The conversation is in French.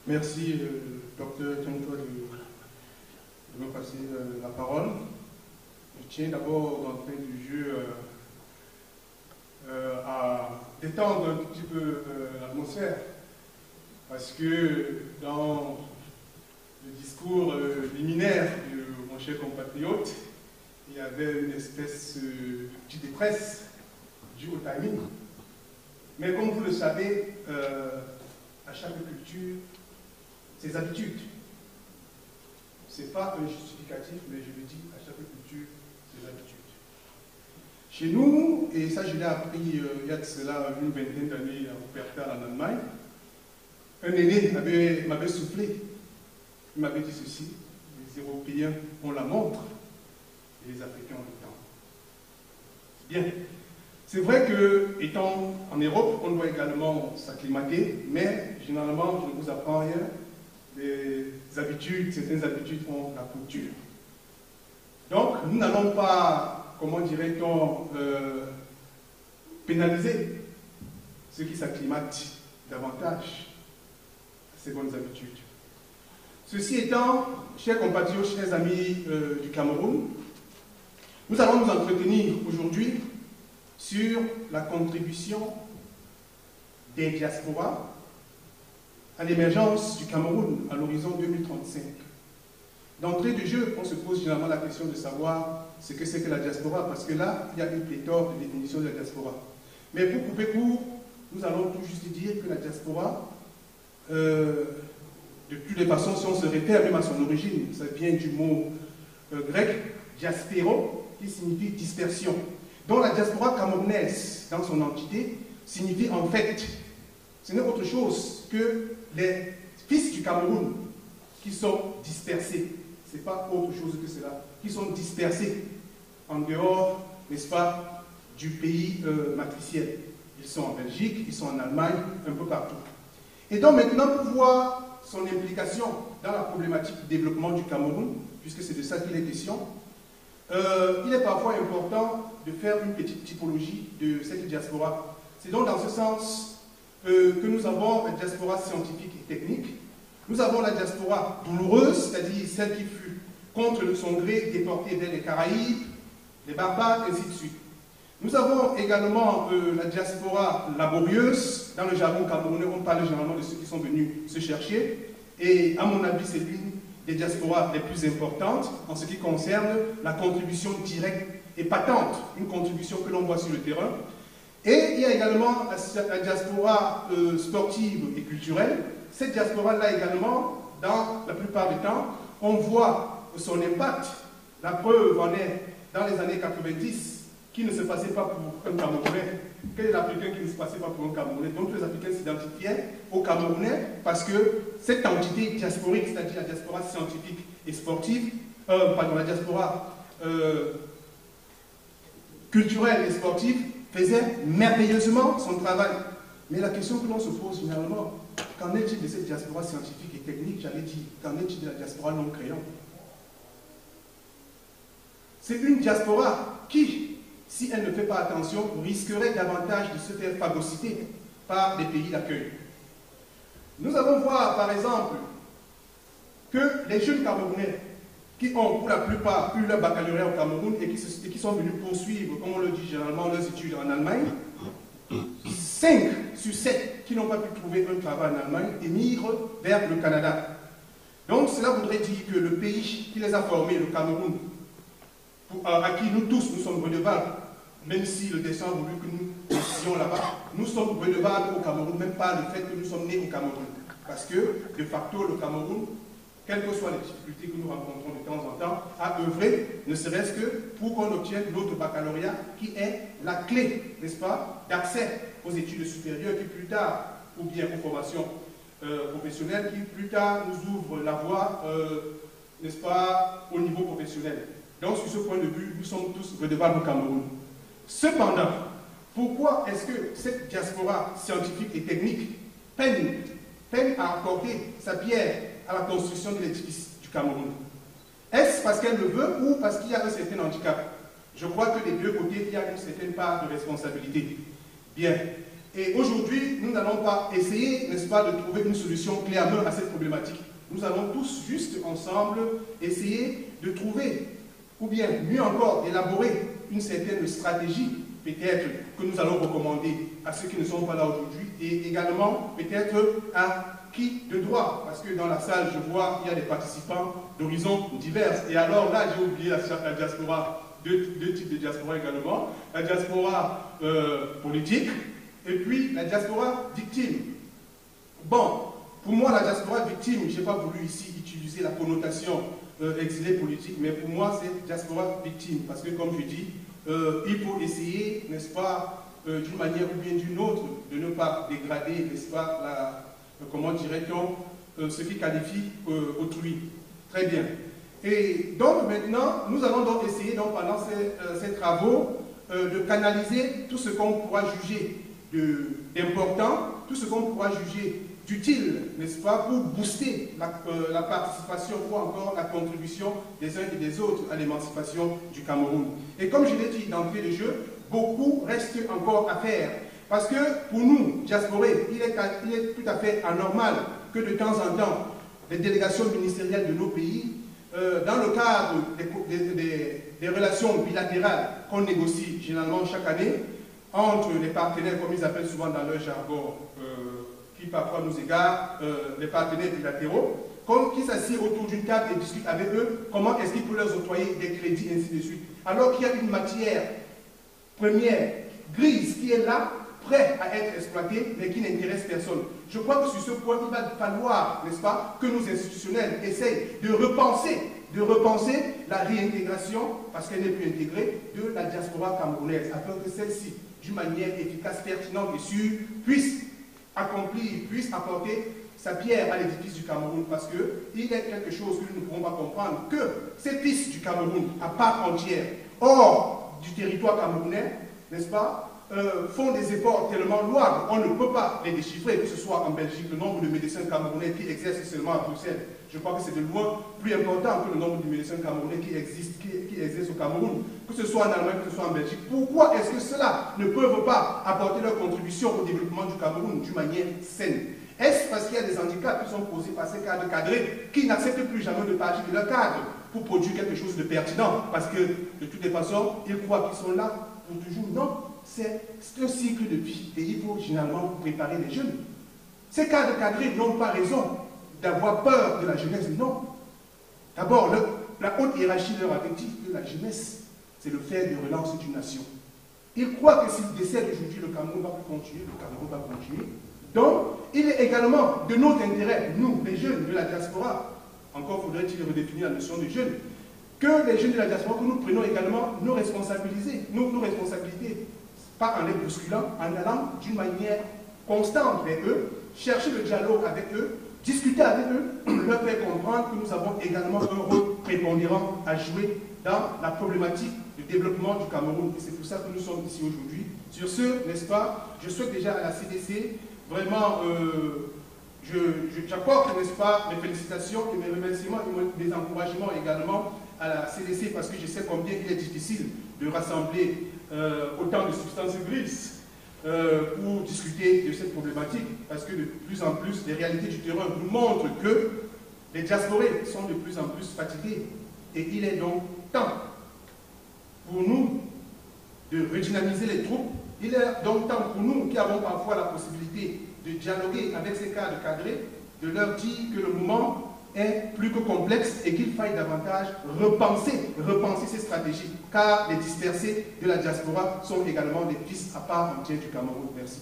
Merci, docteur Tiantois, de me passer la parole. Je tiens d'abord, d'entrée du jeu, à détendre un petit peu l'atmosphère, parce que dans le discours liminaire de mon cher compatriote, il y avait une espèce de petite détresse due au timing. Mais comme vous le savez, à chaque culture, ses habitudes. Ce n'est pas un justificatif, mais je le dis, à chaque culture, ses habitudes. Chez nous, et ça je l'ai appris il y a de cela une vingtaine d'années à Wuppertal en Allemagne, un aîné m'avait soufflé. Il m'avait dit ceci: les Européens ont la montre et les Africains ont le temps. C'est bien. C'est vrai que, étant en Europe, on doit également s'acclimater, mais généralement, je ne vous apprends rien. Certaines habitudes font la culture. Donc, nous n'allons pas, comment dirait-on, pénaliser ceux qui s'acclimatent davantage à ces bonnes habitudes. Ceci étant, chers compatriotes, chers amis du Cameroun, nous allons nous entretenir aujourd'hui sur la contribution des diasporas à l'émergence du Cameroun à l'horizon 2035. D'entrée de jeu, on se pose généralement la question de savoir ce que c'est que la diaspora, parce que là, il y a une pléthore de définitions de la diaspora. Mais pour couper court, nous allons tout juste dire que la diaspora, de toutes les façons, si on se réfère même à son origine, ça vient du mot grec diaspéro, qui signifie dispersion. Donc la diaspora camerounaise, dans son entité, signifie en fait, ce n'est autre chose que les fils du Cameroun qui sont dispersés. Ce n'est pas autre chose que cela, qui sont dispersés en dehors, n'est-ce pas, du pays matriciel. Ils sont en Belgique, ils sont en Allemagne, un peu partout. Et donc maintenant, pour voir son implication dans la problématique du développement du Cameroun, puisque c'est de ça qu'il est question, il est parfois important de faire une petite typologie de cette diaspora. C'est donc dans ce sens que nous avons la diaspora scientifique et technique. Nous avons la diaspora douloureuse, c'est-à-dire celle qui fut contre son gré déportée vers les Caraïbes, les barbares, ainsi de suite. Nous avons également la diaspora laborieuse. Dans le jargon camerounais, on parle généralement de ceux qui sont venus se chercher. Et à mon avis, c'est l'une des diasporas les plus importantes en ce qui concerne la contribution directe et patente, une contribution que l'on voit sur le terrain. Et il y a également la diaspora sportive et culturelle. Cette diaspora-là également, dans la plupart du temps, on voit son impact. La preuve en est dans les années 90, qui ne se passait pas pour un Camerounais. Quel est l'Africain qui ne se passait pas pour un Camerounais? Donc tous les Africains s'identifiaient aux Camerounais parce que cette entité diasporique, c'est-à-dire la diaspora scientifique et sportive, la diaspora culturelle et sportive, faisait merveilleusement son travail. Mais la question que l'on se pose finalement, qu'en est-il de cette diaspora scientifique et technique? J'allais dire, qu'en est-il de la diaspora non créante? C'est une diaspora qui, si elle ne fait pas attention, risquerait davantage de se faire phagocyter par des pays d'accueil. Nous allons voir, par exemple, que les jeunes Camerounais qui ont pour la plupart eu leur baccalauréat au Cameroun et qui sont venus poursuivre, comme on le dit généralement, leurs études en Allemagne, 5 sur 7 qui n'ont pas pu trouver un travail en Allemagne émigrent vers le Canada. Donc cela voudrait dire que le pays qui les a formés, le Cameroun, à qui nous tous nous sommes redevables, même si le destin a voulu que nous naissions là-bas, nous sommes redevables au Cameroun, même pas le fait que nous sommes nés au Cameroun. Parce que, de facto, le Cameroun, quelles que soient les difficultés que nous rencontrons de temps en temps, a œuvré, ne serait-ce que pour qu'on obtienne notre baccalauréat, qui est la clé, n'est-ce pas, d'accès aux études supérieures, qui plus tard, ou bien aux formations professionnelles, qui plus tard nous ouvrent la voie, n'est-ce pas, au niveau professionnel. Donc, sur ce point de vue, nous sommes tous redevables au Cameroun. Cependant, pourquoi est-ce que cette diaspora scientifique et technique peine à apporter sa pierre à la construction de l'édifice du Cameroun? Est-ce parce qu'elle le veut ou parce qu'il y a un certain handicap? Je crois que des deux côtés, il y a une certaine part de responsabilité. Bien. Et aujourd'hui, nous n'allons pas essayer, n'est-ce pas, de trouver une solution clé à main à cette problématique. Nous allons tous juste ensemble essayer de trouver, ou bien mieux encore, d'élaborer une certaine stratégie, peut-être que nous allons recommander à ceux qui ne sont pas là aujourd'hui, et également peut-être à qui de droit, parce que dans la salle, je vois, il y a des participants d'horizons divers. Et alors là, j'ai oublié la diaspora, deux types de diaspora également, la diaspora politique, et puis la diaspora victime. Bon, pour moi, la diaspora victime, je n'ai pas voulu ici utiliser la connotation exilé politique, mais pour moi, c'est diaspora victime, parce que comme je dis, il faut essayer, n'est-ce pas, d'une manière ou bien d'une autre, de ne pas dégrader, n'est-ce pas, comment dirait-on, ce qui qualifie autrui. Très bien. Et donc maintenant, nous allons donc essayer, donc, pendant ces travaux, de canaliser tout ce qu'on pourra juger d'important, tout ce qu'on pourra juger d'utile, n'est-ce pas, pour booster la participation ou encore la contribution des uns et des autres à l'émancipation du Cameroun. Et comme je l'ai dit d'entrée de jeu, beaucoup reste encore à faire. Parce que pour nous, diasporés, il est tout à fait anormal que de temps en temps, les délégations ministérielles de nos pays, dans le cadre des relations bilatérales qu'on négocie généralement chaque année, entre les partenaires, comme ils appellent souvent dans leur jargon, qui parfois nous égarent, les partenaires bilatéraux, qui s'assiedent autour d'une table et discutent avec eux comment est-ce qu'ils peuvent leur octroyer des crédits, ainsi de suite. Alors qu'il y a une matière première, grise, qui est là, prête à être exploitée, mais qui n'intéresse personne. Je crois que sur ce point, il va falloir, n'est-ce pas, que nos institutionnels essayent de repenser la réintégration, parce qu'elle n'est plus intégrée, de la diaspora camerounaise, afin que celle-ci, d'une manière efficace, pertinente et sûre, puisse apporter sa pierre à l'édifice du Cameroun, parce qu'il y a quelque chose que nous ne pourrons pas comprendre, que ces fils du Cameroun, à part entière, hors du territoire camerounais, n'est-ce pas, font des efforts tellement louables, on ne peut pas les déchiffrer, que ce soit en Belgique, le nombre de médecins camerounais qui exercent seulement à Bruxelles. Je crois que c'est de loin plus important que le nombre de médecins camerounais qui exercent au Cameroun, que ce soit en Allemagne, que ce soit en Belgique. Pourquoi est-ce que ceux-là ne peuvent pas apporter leur contribution au développement du Cameroun d'une manière saine? Est-ce parce qu'il y a des handicaps qui sont posés par ces cadres cadrés qui n'acceptent plus jamais de partir de leur cadre pour produire quelque chose de pertinent? Parce que, de toutes les façons, ils croient qu'ils sont là pour toujours. Non, c'est un cycle de vie et il faut généralement préparer les jeunes. Ces cadres cadrés n'ont pas raison d'avoir peur de la jeunesse, non. D'abord, la haute hiérarchie leur avait dit que la jeunesse, c'est le fer de relance d'une nation. Ils croient que s'ils décèdent aujourd'hui, le Cameroun va continuer, le Cameroun va continuer. Donc, il est également de notre intérêt, nous, les jeunes de la diaspora, encore faudrait-il redéfinir la notion de jeunes, que les jeunes de la diaspora, que nous prenions également nos responsabilités, pas en les bousculant, en allant d'une manière constante vers eux, chercher le dialogue avec eux, discuter avec eux, leur faire comprendre que nous avons également un rôle prépondérant à jouer dans la problématique du développement du Cameroun. Et c'est pour ça que nous sommes ici aujourd'hui. Sur ce, n'est-ce pas, je souhaite déjà à la CDC, vraiment, j'apporte, n'est-ce pas, mes félicitations et mes remerciements et mes encouragements également à la CDC parce que je sais combien il est difficile de rassembler autant de substances grises pour discuter de cette problématique, parce que de plus en plus, les réalités du terrain nous montrent que les diasporés sont de plus en plus fatigués. Et il est donc temps pour nous de redynamiser les troupes. Il est donc temps pour nous, qui avons parfois la possibilité de dialoguer avec ces cadres cadrés, de leur dire que le moment est plus que complexe et qu'il faille davantage repenser ces stratégies, car les dispersés de la diaspora sont également des fils à part entière du Cameroun. Merci.